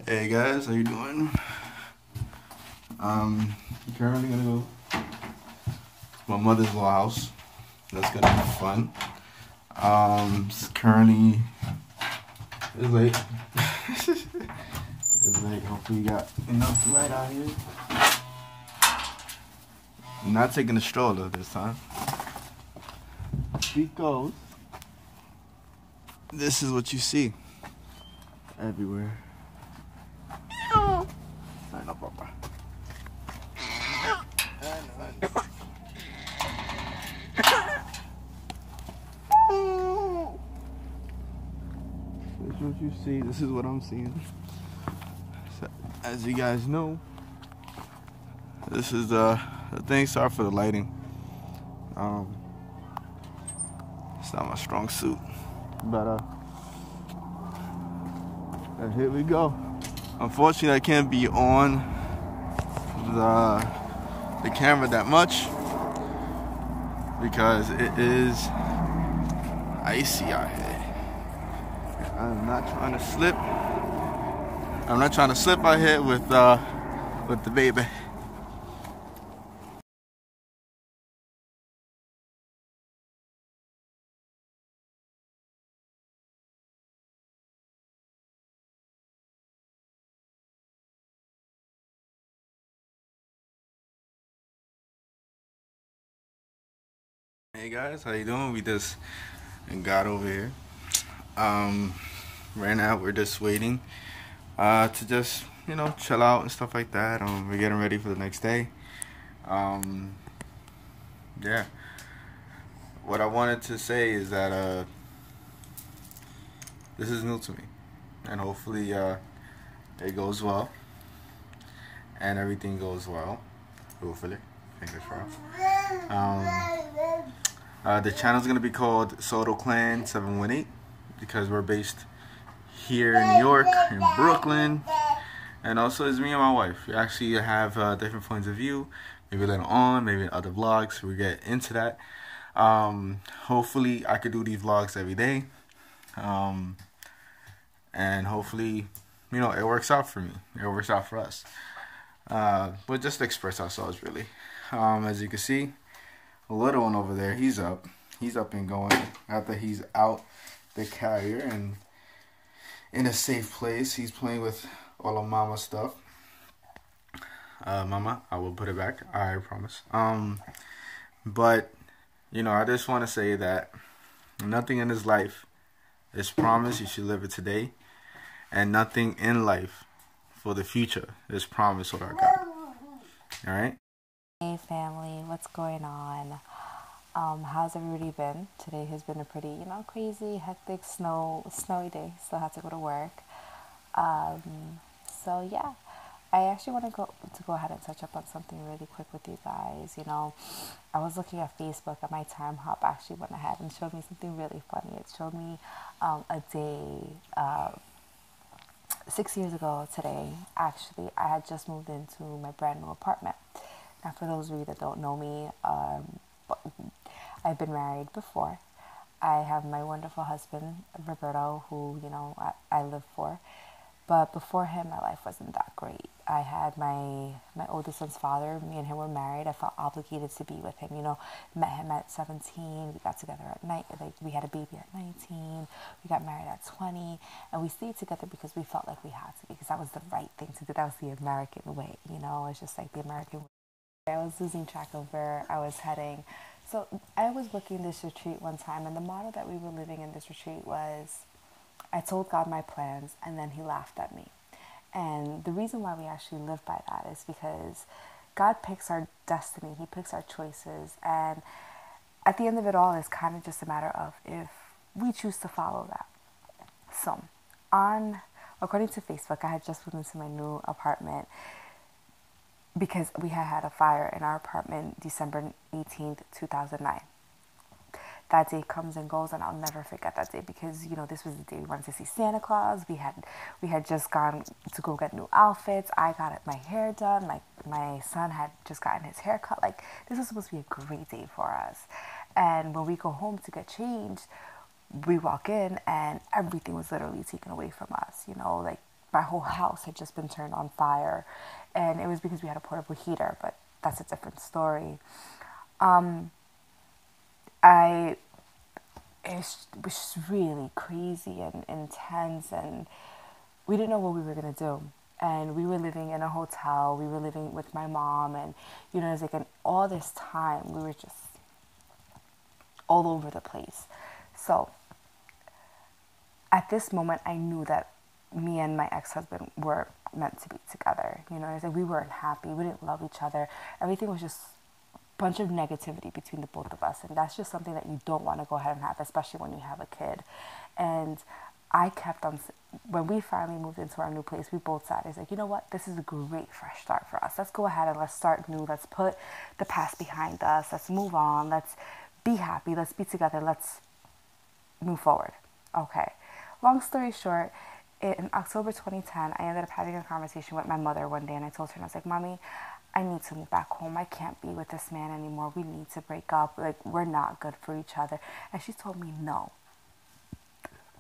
Hey guys, how you doing? Currently gonna go to my mother's little house. That's gonna be fun. It's late. It's late. Hopefully you got enough light out here. I'm not taking the stroller this time because this is what you see everywhere. No, Papa. This is what you see. This is what I'm seeing. So, as you guys know, this is the thing. Sorry for the lighting. It's not my strong suit, but here we go. Unfortunately, I can't be on the camera that much because it is icy out here. I'm not trying to slip. I'm not trying to slip out here with the baby. Hey guys, how you doing? We just got over here. Right now we're just waiting to just chill out and stuff like that. We're getting ready for the next day. Yeah. What I wanted to say is that this is new to me, and hopefully it goes well and everything goes well. Hopefully, fingers crossed. The channel is going to be called sotoclan718 because we're based here in New York, in Brooklyn, and also it's me and my wife. We actually have different points of view. Maybe later on, maybe in other vlogs, we get into that. Hopefully I could do these vlogs every day, and hopefully it works out for me. It works out for us. But just to express ourselves, really. As you can see, a little one over there, he's up and going after he's out the carrier and in a safe place. He's playing with all of Mama's stuff. Mama, I will put it back, I promise. But I just want to say that nothing in this life is promised. You should live it today, and nothing in life for the future is promised with our God. All right. Hey family, what's going on? How's everybody been? Today has been a pretty, crazy, hectic, snowy day. Still have to go to work. So yeah, I actually want to go ahead and touch up on something really quick with you guys. I was looking at Facebook, and my time hop actually went ahead and showed me something really funny. It showed me a day 6 years ago today. Actually, I had just moved into my brand new apartment. Now, for those of you that don't know me, I've been married before. I have my wonderful husband, Roberto, who, I live for. But before him, my life wasn't that great. I had my oldest son's father. Me and him were married. I felt obligated to be with him. Met him at 17. We got together at night. We had a baby at 19. We got married at 20. And we stayed together because we felt like we had to, because that was the right thing to do. That was the American way. It's just like the American way. I was losing track of where I was heading. So I was booking this retreat one time, and the motto that we were living in this retreat was, I told God my plans, and then he laughed at me. And the reason why we actually live by that is because God picks our destiny. He picks our choices. And at the end of it all, it's kind of just a matter of if we choose to follow that. So according to Facebook, I had just moved into my new apartment because we had a fire in our apartment December 18th, 2009. That day comes and goes, and I'll never forget that day because, this was the day we wanted to see Santa Claus. We had just gone to go get new outfits. I got my hair done. My son had just gotten his hair cut. Like, this was supposed to be a great day for us. And when we go home to get changed, we walk in and everything was literally taken away from us. my whole house had just been turned on fire, and it was because we had a portable heater, but that's a different story. I It was really crazy and intense, and we didn't know what we were gonna do. And we were living in a hotel. We were living with my mom, and it's like, and all this time we were just all over the place. So at this moment, I knew that me and my ex-husband were meant to be together. It's like we weren't happy. We didn't love each other. Everything was just a bunch of negativity between the both of us, and that's just something that you don't want to go ahead and have, especially when you have a kid. And I kept on, when we finally moved into our new place, we both sat. It's like, you know what? This is a great fresh start for us. Let's go ahead and let's start new. Let's put the past behind us. Let's move on. Let's be happy. Let's be together. Let's move forward. Okay. Long story short, in October 2010, I ended up having a conversation with my mother one day, and I told her, and I was like, Mommy, I need to move back home. I can't be with this man anymore. We need to break up. Like, we're not good for each other. And she told me no.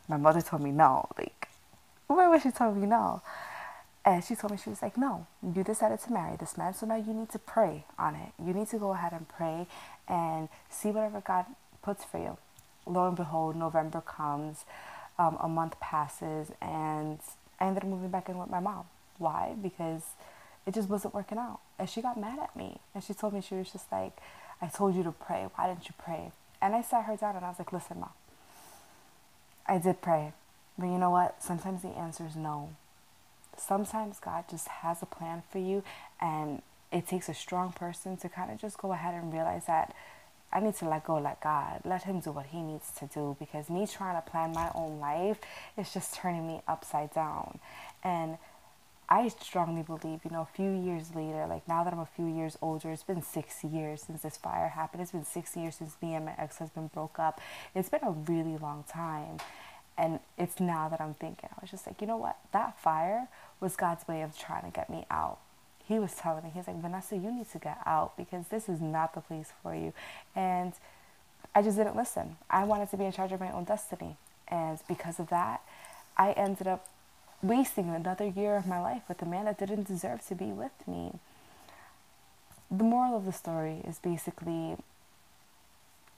My mother told me no. Like, why would she tell me no? And she told me, she was like, no, you decided to marry this man, so now you need to pray on it. You need to go ahead and pray and see whatever God puts for you. Lo and behold, November comes, a month passes, and I ended up moving back in with my mom. Why? Because it just wasn't working out. And she got mad at me. And she told me, she was just like, I told you to pray. Why didn't you pray? And I sat her down and I was like, listen, Mom, I did pray. But you know what? Sometimes the answer is no. Sometimes God just has a plan for you, and it takes a strong person to kind of just go ahead and realize that I need to let go, let God, let him do what he needs to do, because me trying to plan my own life is just turning me upside down. And I strongly believe, a few years later, like now that I'm a few years older, it's been 6 years since this fire happened. It's been 6 years since me and my ex-husband broke up. It's been a really long time. And it's now that I'm thinking, I was just like, you know what? That fire was God's way of trying to get me out. He was telling me, he's like, Vanessa, you need to get out because this is not the place for you. And I just didn't listen. I wanted to be in charge of my own destiny. And because of that, I ended up wasting another year of my life with a man that didn't deserve to be with me. The moral of the story is basically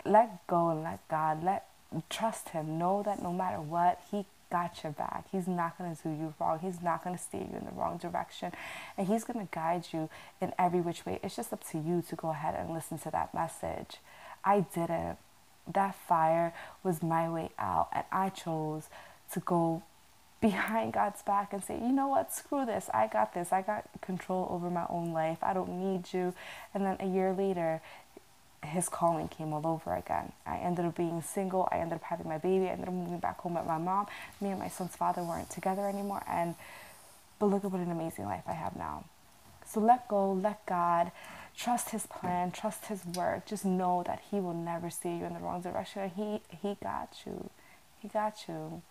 let go and let God, trust him. Know that no matter what, he got your back. He's not going to do you wrong. He's not going to steer you in the wrong direction. And he's going to guide you in every which way. It's just up to you to go ahead and listen to that message. I didn't. That fire was my way out. And I chose to go behind God's back and say, you know what, screw this. I got this. I got control over my own life. I don't need you. And then a year later, his calling came all over again. I ended up being single. I ended up having my baby. I ended up moving back home with my mom. Me and my son's father weren't together anymore. But look at what an amazing life I have now. So let go, let God, trust his plan, trust his work. Just know that he will never steer you in the wrong direction. And he got you. He got you.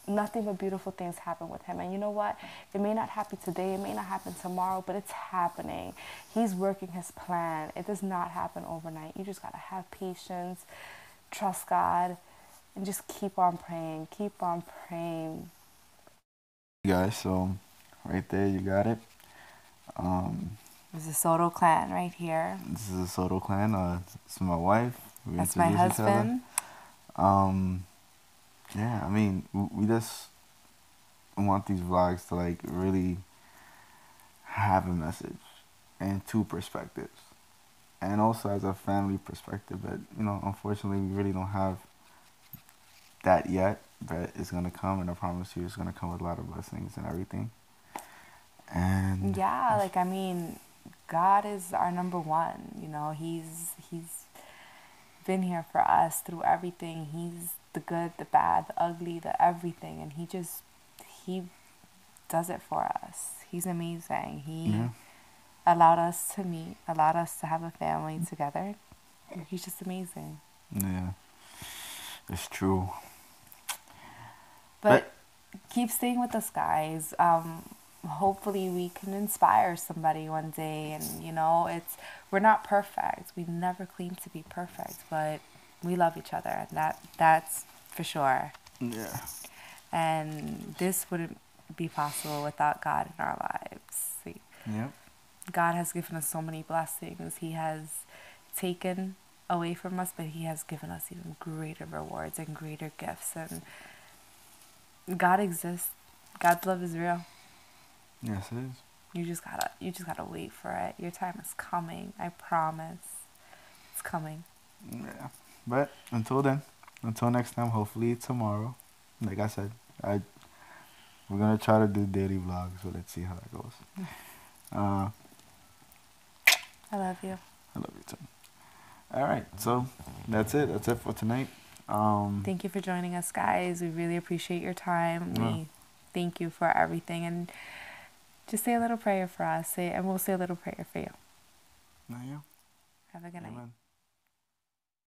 Nothing but beautiful things happen with him. And you know what? It may not happen today. It may not happen tomorrow, but it's happening. He's working his plan. It does not happen overnight. You just got to have patience, trust God, and just keep on praying. Keep on praying. Guys, so right there you got it. This is the Soto Clan right here. This is the Soto Clan. It's my wife. That's my husband. Yeah, I mean, we just want these vlogs to like really have a message and two perspectives, and also as a family perspective. But unfortunately, we really don't have that yet. But it's gonna come, and I promise you, it's gonna come with a lot of blessings and everything. And yeah, like I mean, God is our number one. He's been here for us through everything. He's the good, the bad, the ugly, the everything, and he does it for us. He's amazing. He allowed us to meet, allowed us to have a family together. He's just amazing. Yeah, it's true. But keep staying with us, guys. Hopefully we can inspire somebody one day. And we're not perfect. We never claim to be perfect, but we love each other, and that's for sure. Yeah. And this wouldn't be possible without God in our lives. Yep. God has given us so many blessings. He has taken away from us, but He has given us even greater rewards and greater gifts. And God exists. God's love is real. Yes, it is. You just gotta wait for it. Your time is coming. I promise. It's coming. Yeah. But until then, until next time, hopefully tomorrow. Like I said, we're gonna try to do daily vlogs, so let's see how that goes. I love you. I love you too. All right, so that's it. That's it for tonight. Thank you for joining us, guys. We really appreciate your time. We thank you for everything, and just say a little prayer for us. And we'll say a little prayer for you. Yeah. Have a good night. Amen.